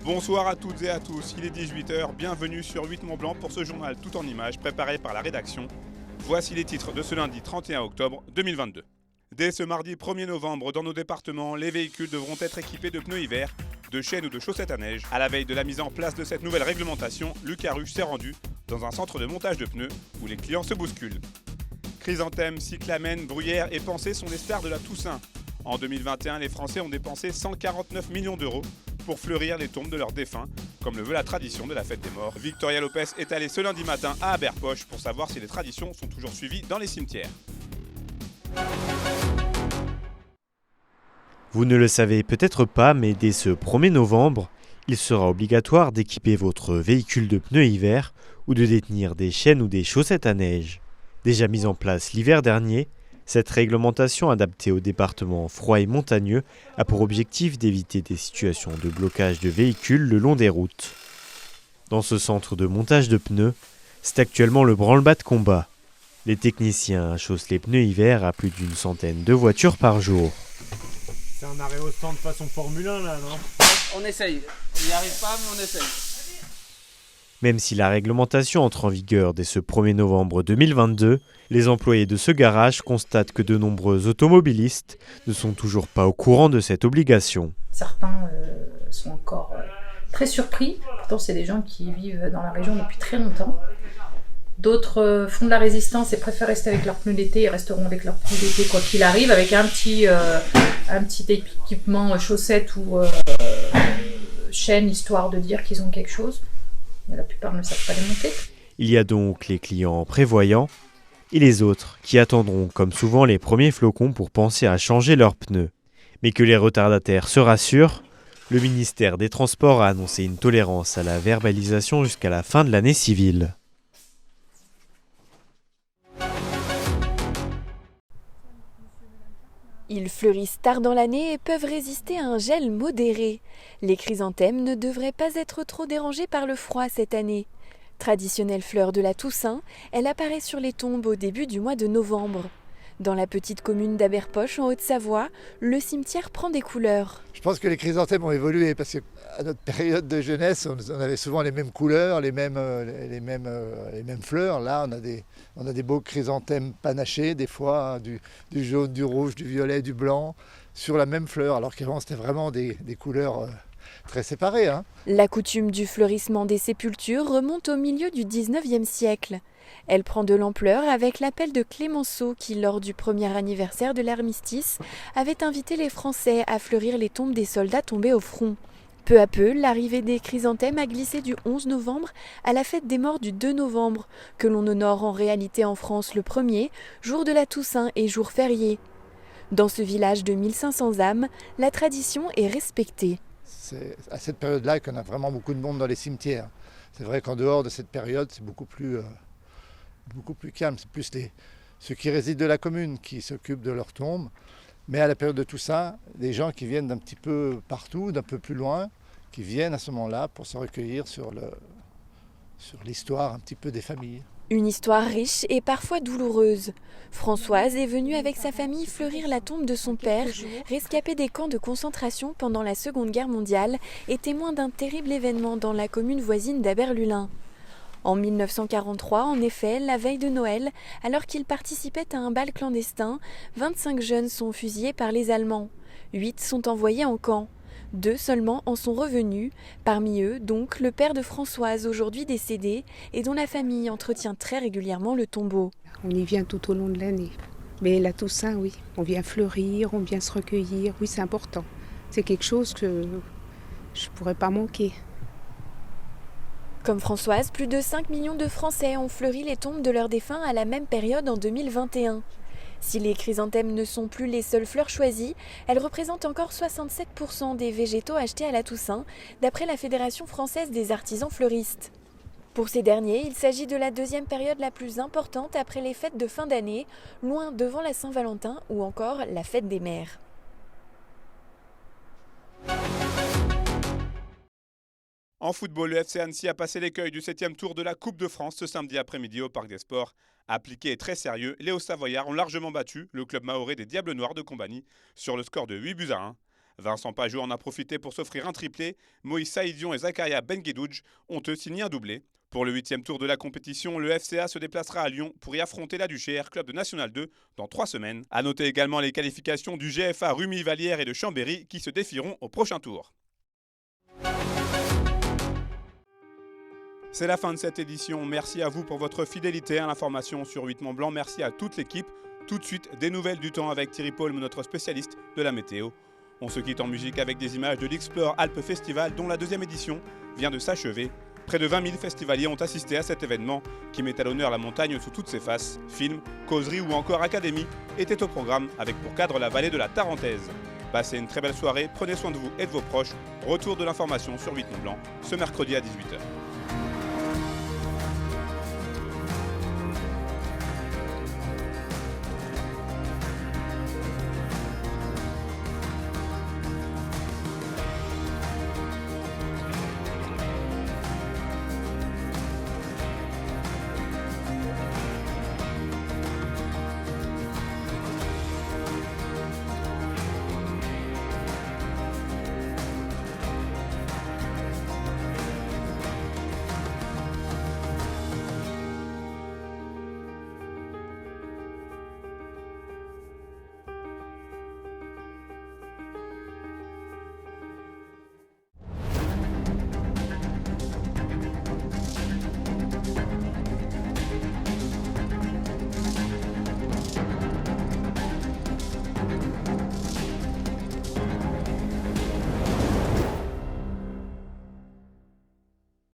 Bonsoir à toutes et à tous, il est 18h, bienvenue sur 8 Mont Blanc pour ce journal tout en images préparé par la rédaction. Voici les titres de ce lundi 31 octobre 2022. Dès ce mardi 1er novembre, dans nos départements, les véhicules devront être équipés de pneus hiver, de chaînes ou de chaussettes à neige. À la veille de la mise en place de cette nouvelle réglementation, Luc Aruche s'est rendu dans un centre de montage de pneus où les clients se bousculent. Chrysanthème, cyclamène, bruyère et Pensée sont les stars de la Toussaint. En 2021, les Français ont dépensé 149 millions d'euros pour fleurir les tombes de leurs défunts, comme le veut la tradition de la fête des morts. Victoria Lopez est allée ce lundi matin à Aberpoche pour savoir si les traditions sont toujours suivies dans les cimetières. Vous ne le savez peut-être pas, mais dès ce 1er novembre, il sera obligatoire d'équiper votre véhicule de pneus hiver ou de détenir des chaînes ou des chaussettes à neige. Déjà mise en place l'hiver dernier, cette réglementation adaptée aux départements froids et montagneux a pour objectif d'éviter des situations de blocage de véhicules le long des routes. Dans ce centre de montage de pneus, c'est actuellement le branle-bas de combat. Les techniciens chaussent les pneus hiver à plus d'une centaine de voitures par jour. C'est un arrêt au stand façon Formule 1 là, non? On essaye. On n'y arrive pas, mais on essaye. Même si la réglementation entre en vigueur dès ce 1er novembre 2022, les employés de ce garage constatent que de nombreux automobilistes ne sont toujours pas au courant de cette obligation. Certains sont encore très surpris, pourtant c'est des gens qui vivent dans la région depuis très longtemps. D'autres font de la résistance et préfèrent rester avec leurs pneus d'été et resteront avec leurs pneus d'été quoi qu'il arrive, avec un petit équipement chaussettes ou chaîne, histoire de dire qu'ils ont quelque chose. Mais la plupart ne savent pas les monter. Il y a donc les clients prévoyants et les autres qui attendront comme souvent les premiers flocons pour penser à changer leurs pneus. Mais que les retardataires se rassurent, le ministère des Transports a annoncé une tolérance à la verbalisation jusqu'à la fin de l'année civile. Ils fleurissent tard dans l'année et peuvent résister à un gel modéré. Les chrysanthèmes ne devraient pas être trop dérangés par le froid cette année. Traditionnelle fleur de la Toussaint, elle apparaît sur les tombes au début du mois de novembre. Dans la petite commune d'Aberpoche, en Haute-Savoie, le cimetière prend des couleurs. Je pense que les chrysanthèmes ont évolué parce qu'à notre période de jeunesse, on avait souvent les mêmes couleurs, les mêmes fleurs. Là, on a des beaux chrysanthèmes panachés, des fois, hein, du jaune, du rouge, du violet, du blanc, sur la même fleur, alors qu'avant, c'était vraiment des couleurs très séparées. Hein. La coutume du fleurissement des sépultures remonte au milieu du XIXe siècle. Elle prend de l'ampleur avec l'appel de Clémenceau qui, lors du premier anniversaire de l'armistice, avait invité les Français à fleurir les tombes des soldats tombés au front. Peu à peu, l'arrivée des chrysanthèmes a glissé du 11 novembre à la fête des morts du 2 novembre, que l'on honore en réalité en France le 1er, jour de la Toussaint et jour férié. Dans ce village de 1500 âmes, la tradition est respectée. C'est à cette période-là qu'on a vraiment beaucoup de monde dans les cimetières. C'est vrai qu'en dehors de cette période, c'est beaucoup plus calme. C'est plus ceux qui résident de la commune qui s'occupent de leurs tombes. Mais à la période de Toussaint, des gens qui viennent d'un petit peu partout, d'un peu plus loin, qui viennent à ce moment-là pour se recueillir sur l'histoire un petit peu des familles. Une histoire riche et parfois douloureuse. Françoise est venue avec sa famille fleurir la tombe de son père, rescapé des camps de concentration pendant la Seconde Guerre mondiale et témoin d'un terrible événement dans la commune voisine d'Aberlulin. En 1943, en effet, la veille de Noël, alors qu'ils participaient à un bal clandestin, 25 jeunes sont fusillés par les Allemands. 8 sont envoyés en camp. 2 seulement en sont revenus, parmi eux donc le père de Françoise, aujourd'hui décédé, et dont la famille entretient très régulièrement le tombeau. On y vient tout au long de l'année. Mais la Toussaint, oui, on vient fleurir, on vient se recueillir, oui c'est important. C'est quelque chose que je ne pourrais pas manquer. Comme Françoise, plus de 5 millions de Français ont fleuri les tombes de leurs défunts à la même période en 2021. Si les chrysanthèmes ne sont plus les seules fleurs choisies, elles représentent encore 67% des végétaux achetés à la Toussaint, d'après la Fédération française des artisans fleuristes. Pour ces derniers, il s'agit de la deuxième période la plus importante après les fêtes de fin d'année, loin devant la Saint-Valentin ou encore la fête des mères. En football, le FC Annecy a passé l'écueil du 7e tour de la Coupe de France ce samedi après-midi au Parc des Sports. Appliqué et très sérieux, les Hauts-Savoyards ont largement battu le club mahorais des Diables Noirs de Combani sur le score de 8 buts à 1. Vincent Pajot en a profité pour s'offrir un triplé. Moïse Saïdion et Zakaria Benguedouj ont eux signé un doublé. Pour le 8e tour de la compétition, le FCA se déplacera à Lyon pour y affronter la Duchère, club de National 2, dans 3 semaines. A noter également les qualifications du GFA Rumi-Vallière et de Chambéry qui se défieront au prochain tour. C'est la fin de cette édition. Merci à vous pour votre fidélité à l'information sur 8 Mont Blanc. Merci à toute l'équipe. Tout de suite, des nouvelles du temps avec Thierry Paulme, notre spécialiste de la météo. On se quitte en musique avec des images de l'Explore Alpes Festival dont la 2e édition vient de s'achever. Près de 20 000 festivaliers ont assisté à cet événement qui met à l'honneur la montagne sous toutes ses faces. Films, causeries ou encore académies étaient au programme avec pour cadre la vallée de la Tarentaise. Passez une très belle soirée, prenez soin de vous et de vos proches. Retour de l'information sur 8 Mont Blanc ce mercredi à 18h.